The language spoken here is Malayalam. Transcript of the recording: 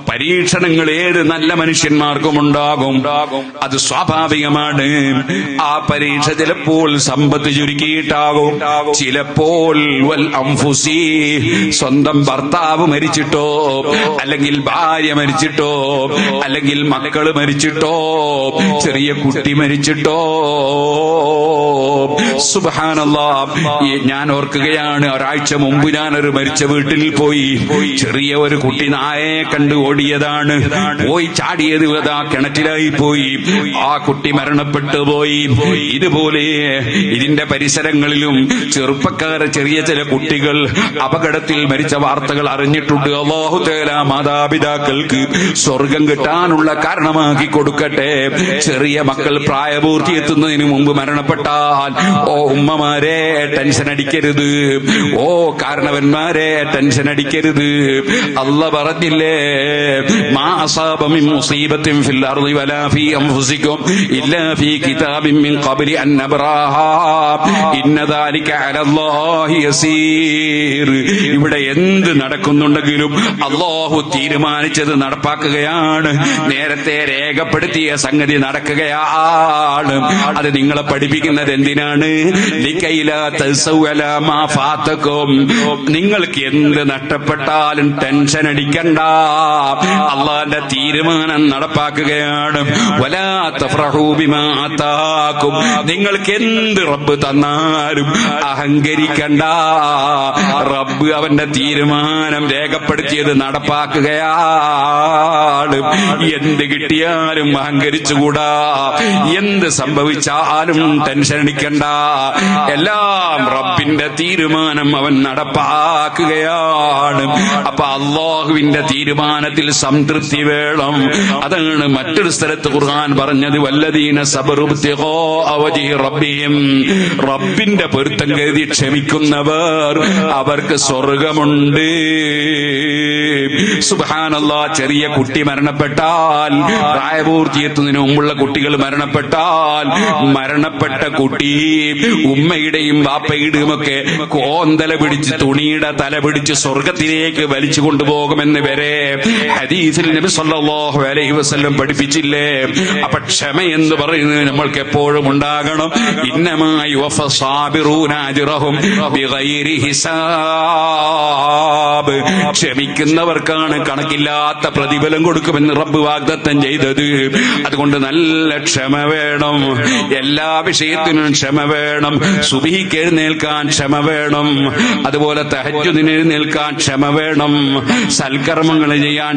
പരീക്ഷണങ്ങൾ ഏത് നല്ല മനുഷ്യന്മാർക്കും ഉണ്ടാകും. അത് സ്വാഭാവികമാണ്. ആ പരീക്ഷ ചിലപ്പോൾ സമ്പത്ത് ചുരുക്കിയിട്ടാകും, ചിലപ്പോൾ വൽ അംഫുസി, സ്വന്തം ഭർത്താവ് മരിച്ചിട്ടോ, അല്ലെങ്കിൽ ഭാര്യ മരിച്ചിട്ടോ, അല്ലെങ്കിൽ മക്കള് മരിച്ചിട്ടോ, ചെറിയ കുട്ടി മരിച്ചിട്ടോ. സുബ്ഹാനല്ലാഹ്, ഞാൻ ഓർക്കുകയാണ്, ഒരാഴ്ച മുമ്പ് ഞാനൊരു മരിച്ച വീട്ടിൽ പോയി. ചെറിയ ഒരു കുട്ടി നായയെ കണ്ട് ഓടിയതാണ്, പോയി ചാടിയത് അതാ കിണറ്റിലായി പോയി. ആ കുട്ടി മരണപ്പെട്ടു പോയി. ഇതുപോലെ ഇതിന്റെ പരിസരങ്ങളിലും ചെറുപ്പക്കാരെ ചെറിയ ചില കുട്ടികൾ അപകടത്തിൽ മരിച്ച വാർത്തകൾ അറിഞ്ഞിട്ടുണ്ട്. അല്ലാഹു തആല മാതാപിതാക്കൾക്ക് സ്വർഗം കിട്ടാനുള്ള കാരണമാക്കി കൊടുക്കട്ടെ. ചെറിയ മക്കൾ പ്രായപൂർത്തി എത്തുന്നതിന് മുമ്പ് മരണപ്പെട്ടാൽ, ഓ ഉമ്മമാരെ ടെൻഷൻ അടിക്കരുത്, ഓ കാരണവന്മാരെ ടെൻഷൻ അടിക്കരുത്. അല്ലാഹ് പറഞ്ഞില്ലേ, മാ അസാബ മിൻ മുസീബത്തിൻ ഫിൽ അർളി വലാ ഫീ അൻഫുസികും ഇല്ലാ ഫീ കിതാബിൻ മിൻ ഖബ്ലി അൻ നബ്റാഹാ ഇന്ന ദാലിക അലല്ലാഹി യസീർ. ഇവിടെ എന്ത് നടക്കുന്നുണ്ടെങ്കിലും അല്ലാഹു തീരുമാനിച്ചത് നടപ്പാക്കുകയാണ്. നേരത്തെ രേഖപ്പെടുത്തിയ സംഗതി നടക്കുകയാണ്. അത് നിങ്ങളെ പഠിപ്പിക്കുന്നത് എന്തിനാണ്? ലികൈലാ തസൗ അലാ മാ ഫാതകും. നിങ്ങൾക്ക് എന്ത് നഷ്ടപ്പെട്ടാലും ടെൻഷൻ അടിക്കണ്ട, അല്ലാഹുവിന്റെ തീരുമാനം നടപ്പാക്കുകയാണ്. വലാ തഫറഹൂ ബിമാ ആതാകും. നിങ്ങൾക്ക് എന്ത് റബ്ബ് തന്നാലും അഹങ്കരിക്കണ്ട. റബ്ബ് അവന്റെ തീരുമാനം രേഖപ്പെടുത്തിയത് നടപ്പാക്കുകയാണ്. എന്ത് കിട്ടിയാലും അഹങ്കരിച്ചുകൂടാ, എന്ത് സംഭവിച്ചാലും ടെൻഷൻ അടിക്കണ്ട. എല്ലാം റബ്ബിന്റെ തീരുമാനം അവൻ നടപ്പാക്കുകയാണ്. അപ്പൊ അല്ലാഹുവിന്റെ തീരുമാനത്തിൽ സംതൃപ്തി വേണം. അതാണ് മറ്റൊരു സ്ഥലത്ത് ഖുർആൻ പറഞ്ഞത്, വല്ലദീന സബറു ഇബ്തിഗാഅ വജ്ഹി റബ്ബിഹിം. റബ്ബിന്റെ പൊരുത്തം കരുതി ക്ഷമിക്കുന്നവർ അവർക്ക് സ്വർഗമുണ്ട്. സുബ്ഹാനല്ലാഹ്, ചെറിയ കുട്ടി മരണപ്പെട്ടാൽ, പ്രായപൂർത്തിയെത്തുന്നതിന് മുമ്പുള്ള കുട്ടികൾ മരണപ്പെട്ടാൽ, മരണപ്പെട്ട കുട്ടി ഉമ്മയുടെയും വാപ്പയുടെയും ഒക്കെ കോന്തല പിടിച്ച്, തുണിയുടെ തല പിടിച്ച് സ്വർഗത്തിലേക്ക് വലിച്ചു കൊണ്ടുപോകുമെന്ന് വരെ ഹദീസിൽ നബി സല്ലല്ലാഹു അലൈഹി വസല്ലം പഠിപ്പിച്ചില്ലേ? അപ്പൊ ക്ഷമ എന്ന് പറയുന്നത് നമ്മൾക്ക് എപ്പോഴും ഉണ്ടാകണം. ഇന്നമാ യുവഫസ് സാബിറൂന അജ്റഹും ബിഗൈരി ഹിസാബ്. ക്ഷമിക്കുന്നവർക്കാണ് കണക്കില്ലാത്ത പ്രതിഫലം കൊടുക്കുമെന്ന് റബ്ബ് വാഗ്ദത്തം ചെയ്തത്. അതുകൊണ്ട് നല്ല ക്ഷമ വേണം, എല്ലാ വിഷയത്തിനും ക്ഷമ വേണം. സുബ്ഹിക്ക് എഴുന്നേൽക്കാൻ ക്ഷമ വേണം, അതുപോലെ തഹജ്ജുദിന് എഴുന്നേൽക്കാൻ ക്ഷമ വേണം, സൽക്കർമ്മങ്ങൾ ചെയ്യാൻ